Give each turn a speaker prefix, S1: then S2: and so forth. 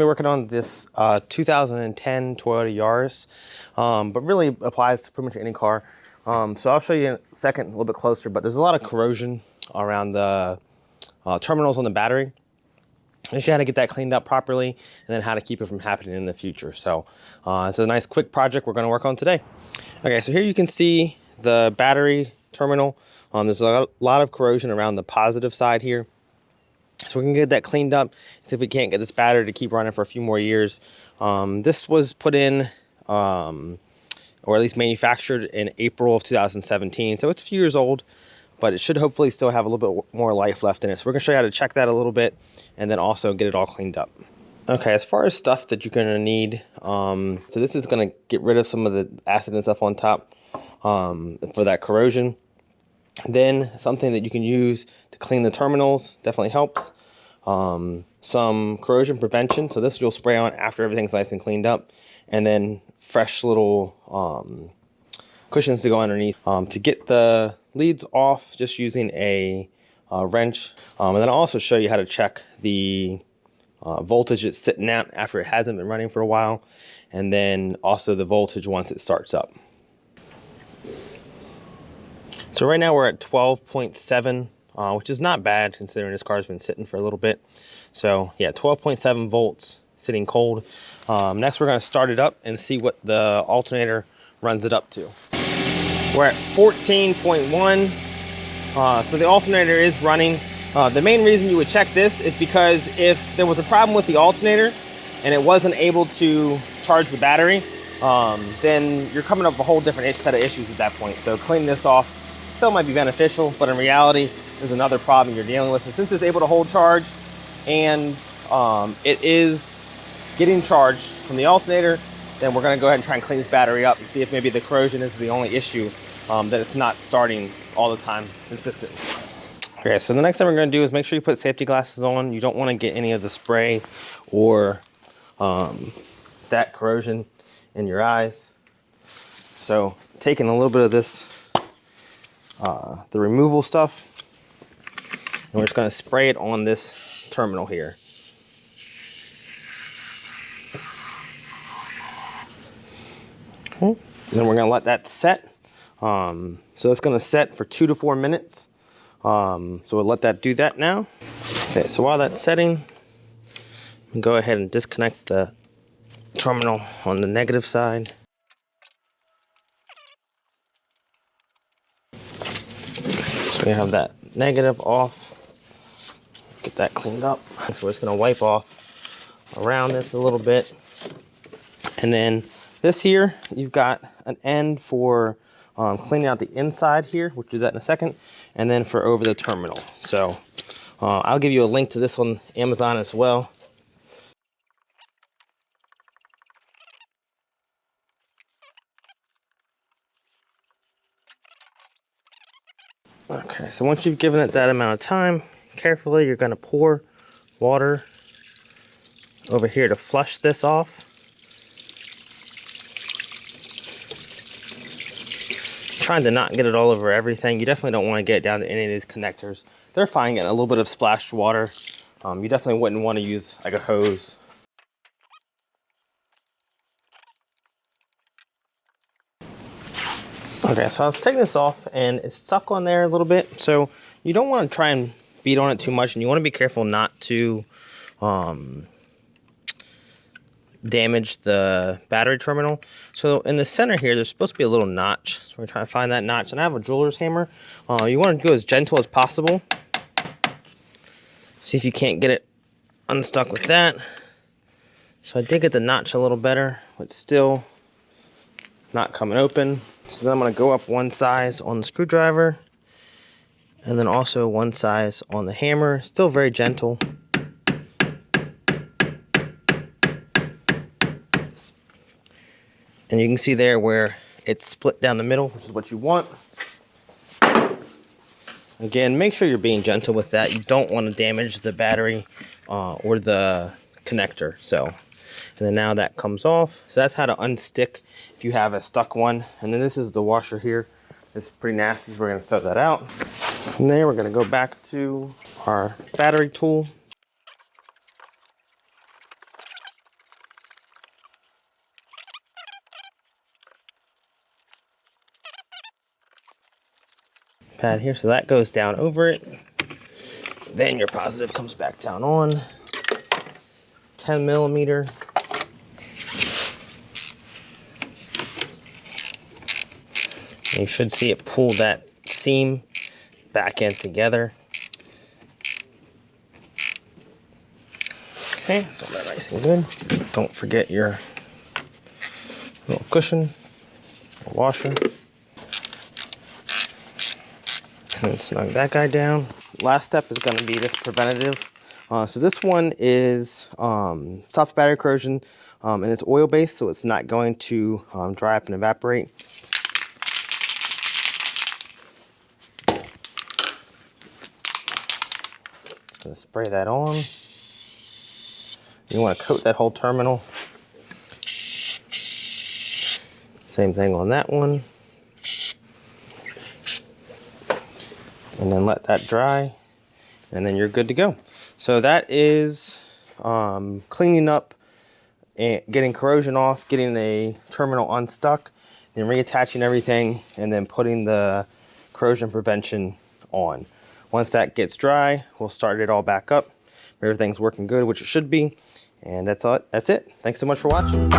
S1: working on this 2010 Toyota Yaris, but really applies to pretty much any car. So I'll show you in a second, a little bit closer, but there's a lot of corrosion around the terminals on the battery. And you how to get that cleaned up properly, and then how to keep it from happening in the future. So it's a nice quick project we're going to work on today. Okay, so here you can see the battery terminal. There's a lot of corrosion around the positive side here. So we can get that cleaned up, see if we can't get this battery to keep running for a few more years. This was put in, or at least manufactured in April of 2017. So it's a few years old, but it should hopefully still have a little bit more life left in it. So we're gonna show you how to check that a little bit and then also get it all cleaned up. Okay, as far as stuff that you're gonna need, so this is gonna get rid of some of the acid and stuff on top for that corrosion. Then something that you can use to clean the terminals definitely helps. Some corrosion prevention. So this you'll spray on after everything's nice and cleaned up. And then fresh little cushions to go underneath. To get the leads off, just using a wrench. And then I'll also show you how to check the voltage it's sitting at after it hasn't been running for a while. And then also the voltage once it starts up. So right now we're at 12.7, which is not bad considering this car's been sitting for a little bit. So yeah, 12.7 volts sitting cold. Next we're going to start it up and see what the alternator runs it up to. We're at 14.1. So the alternator is running. The main reason you would check this is because if there was a problem with the alternator and it wasn't able to charge the battery, then you're coming up with a whole different set of issues at that point. So cleaning this off still might be beneficial, but in reality, there's another problem you're dealing with. So since it's able to hold charge and it is getting charged from the alternator, then we're gonna go ahead and try and clean this battery up and see if maybe the corrosion is the only issue, that it's not starting all the time consistently. Okay, so the next thing we're gonna do is make sure you put safety glasses on. You don't wanna get any of the spray or that corrosion in your eyes. So taking a little bit of this, the removal stuff, and we're just going to spray it on this terminal here. Okay. And then we're going to let that set. So it's going to set for 2 to 4 minutes. So we'll let that do that now. Okay, so while that's setting, we'll go ahead and disconnect the terminal on the negative side. So we have that negative off. Get that cleaned up. So we're just gonna wipe off around this a little bit. And then this here, you've got an end for cleaning out the inside here. We'll do that in a second. And then for over the terminal. So I'll give you a link to this on Amazon as well. Okay, so once you've given it that amount of time, carefully you're going to pour water over here to flush this off. Trying to not get it all over everything. You definitely don't want to get it down to any of these connectors. They're fine getting a little bit of splashed water. You definitely wouldn't want to use like a hose. Okay, so I was taking this off and it's stuck on there a little bit. So you don't want to try and beat on it too much, and you want to be careful not to damage the battery terminal. So in the center here, there's supposed to be a little notch. So we're trying to find that notch, and I have a jeweler's hammer. You want to go as gentle as possible. See if you can't get it unstuck with that. So I did get the notch a little better, but still not coming open. So then I'm going to go up one size on the screwdriver, and then also one size on the hammer. Still very gentle. And you can see there where it's split down the middle, which is what you want. Again, make sure you're being gentle with that. You don't want to damage the battery or the connector. So, and then now that comes off. So that's how to unstick if you have a stuck one. And then this is the washer here. It's pretty nasty, so we're going to throw that out. From there, we're going to go back to our battery tool. pad here, so that goes down over it. Then your positive comes back down on. 10 millimeter. You should see it pull that seam back in together. Okay, so that's nice and good. Don't forget your little cushion, or washer. And then snug that guy down. Last step is going to be this preventative. So this one is soft battery corrosion, and it's oil-based, so it's not going to dry up and evaporate. Gonna spray that on. You want to coat that whole terminal. Same thing on that one. And then let that dry, and then you're good to go. So that is cleaning up and getting corrosion off, getting a terminal unstuck, then reattaching everything, and then putting the corrosion prevention on. Once that gets dry, we'll start it all back up. Everything's working good, which it should be. And that's all. That's it. Thanks so much for watching.